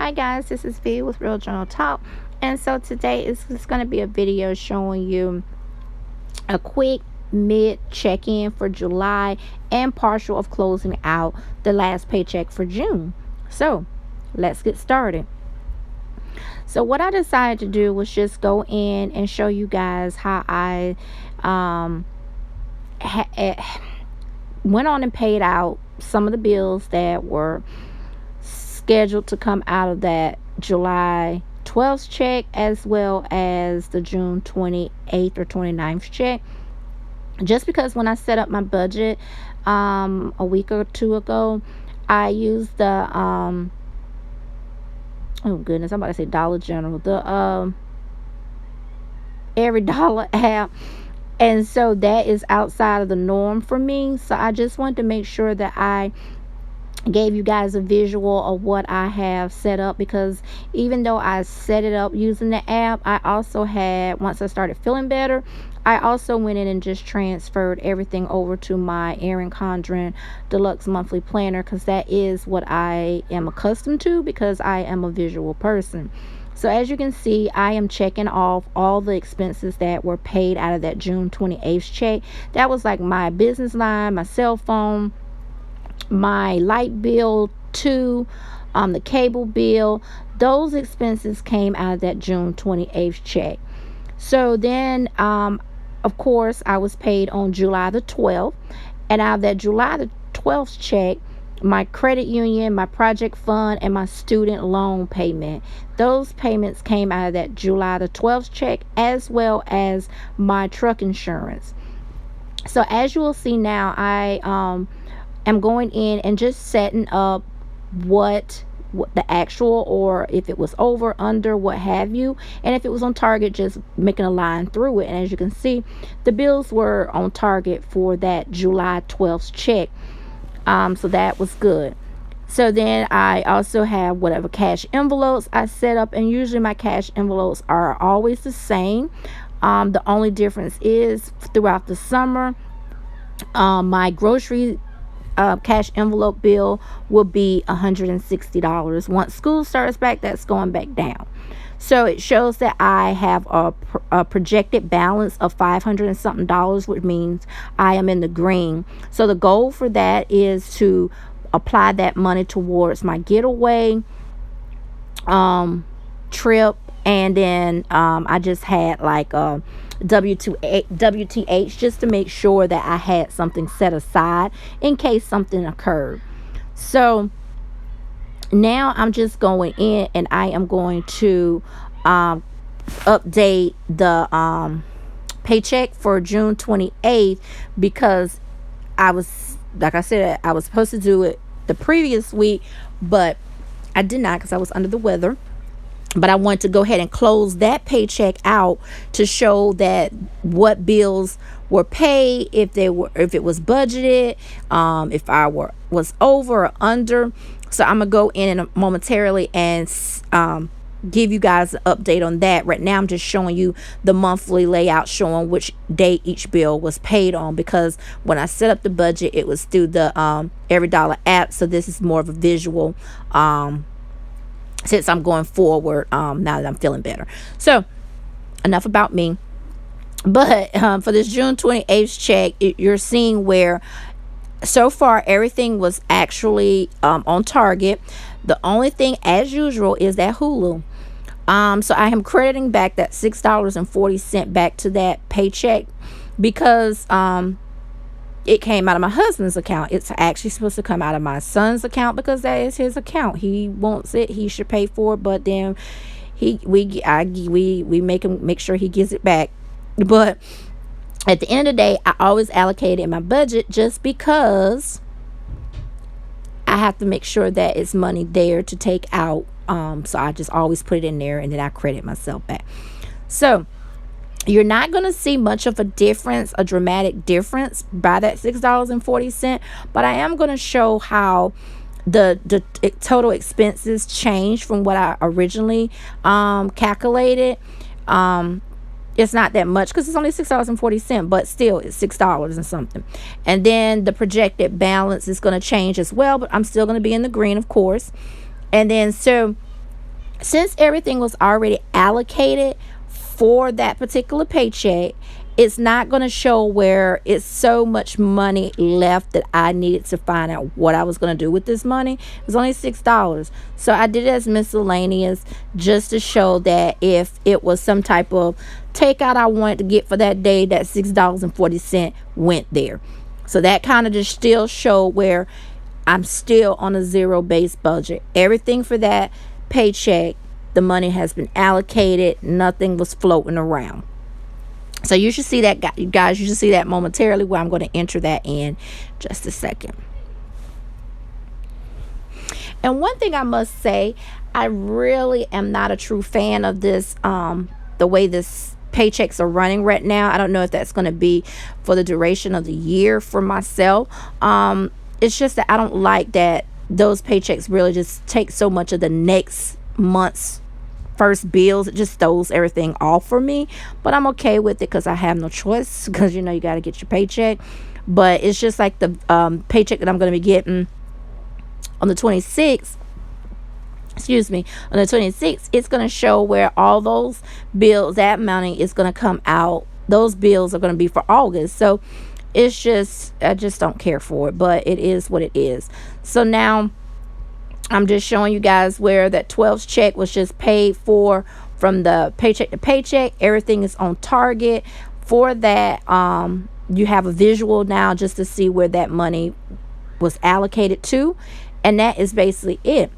Hi guys, this is V with Real Journal Talk, and so today is just going to be a video showing you a quick mid check-in for July and partial of closing out the last paycheck for June. So let's get started. So what I decided to do was just go in and show you guys how I went on and paid out some of the bills that were scheduled to come out of that July 12th check, as well as the June 28th or 29th check. Just because when I set up my budget a week or two ago, I used the oh goodness, I'm about to say Dollar General, the Every Dollar app, and so that is outside of the norm for me. So I just wanted to make sure that I gave you guys a visual of what I have set up, because even though I set it up using the app, I also had, once I started feeling better, I also went in and just transferred everything over to my Erin Condren Deluxe Monthly Planner, because that is what I am accustomed to, because I am a visual person. So as you can see, I am checking off all the expenses that were paid out of that June 28th check. That was like my business line, my cell phone, my light bill too, the cable bill. Those expenses came out of that June 28th check. So then of course I was paid on July the 12th, and out of that July the 12th check, my credit union, my project fund, and my student loan payment, those payments came out of that July the 12th check, as well as my truck insurance. So as you will see now, I am going in and just setting up what the actual, or if it was over, under, what have you, and if it was on target, just making a line through it. And as you can see, the bills were on target for that July 12th check, so that was good. So then I also have whatever cash envelopes I set up, and usually my cash envelopes are always the same. The only difference is throughout the summer, my grocery cash envelope bill will be $160. Once school starts back, that's going back down. So it shows that I have a projected balance of $500 and something, which means I am in the green. So the goal for that is to apply that money towards my getaway trip, and then I just had like a WTH, just to make sure that I had something set aside in case something occurred. So now I'm just going in and I am going to update the paycheck for June 28th, because I was, like I said, I was supposed to do it the previous week, but I did not, because I was under the weather. But I want to go ahead and close that paycheck out to show that what bills were paid, if it was budgeted, if I was over or under. So I'm gonna go in momentarily and give you guys an update on that. Right now I'm just showing you the monthly layout, showing which day each bill was paid on, because when I set up the budget, it was through the Every Dollar app. So this is more of a visual since I'm going forward, now that I'm feeling better. So enough about me. But for this June 28th check, you're seeing where so far everything was actually on target. The only thing, as usual, is that Hulu. So I am crediting back that $6.40 back to that paycheck, because it came out of my husband's account. It's actually supposed to come out of my son's account, because that is his account. He wants it, he should pay for it, but then we make sure he gets it back. But at the end of the day, I always allocate it in my budget, just because I have to make sure that it's money there to take out. So I just always put it in there, and then I credit myself back. So you're not going to see much of a difference, a dramatic difference, by that $6.40, but I am going to show how the total expenses changed from what I originally calculated. It's not that much, because it's only $6.40, but still it's $6 and something. And then the projected balance is going to change as well, but I'm still going to be in the green, of course. And then so since everything was already allocated for that particular paycheck, it's not going to show where it's so much money left that I needed to find out what I was going to do with this money. It was only $6. So I did it as miscellaneous just to show that if it was some type of takeout I wanted to get for that day, that $6.40 went there. So that kind of just still showed where I'm still on a zero based budget. Everything for that paycheck, the money has been allocated, nothing was floating around. So you should see that, guys. You should see that momentarily, where I'm going to enter that in just a second. And one thing I must say, I really am not a true fan of this, the way this paychecks are running right now. I don't know if that's going to be for the duration of the year for myself. It's just that I don't like that those paychecks really just take so much of the next month's first bills. It just throws everything off for me, but I'm okay with it because I have no choice, because you know you got to get your paycheck. But it's just like the paycheck that I'm going to be getting on the 26th, excuse me, on the 26th, it's going to show where all those bills, that money is going to come out. Those bills are going to be for August. So it's just, I just don't care for it, but it is what it is. So now I'm just showing you guys where that 12th check was just paid for from the paycheck to paycheck. Everything is on target for that. You have a visual now just to see where that money was allocated to, and that is basically it.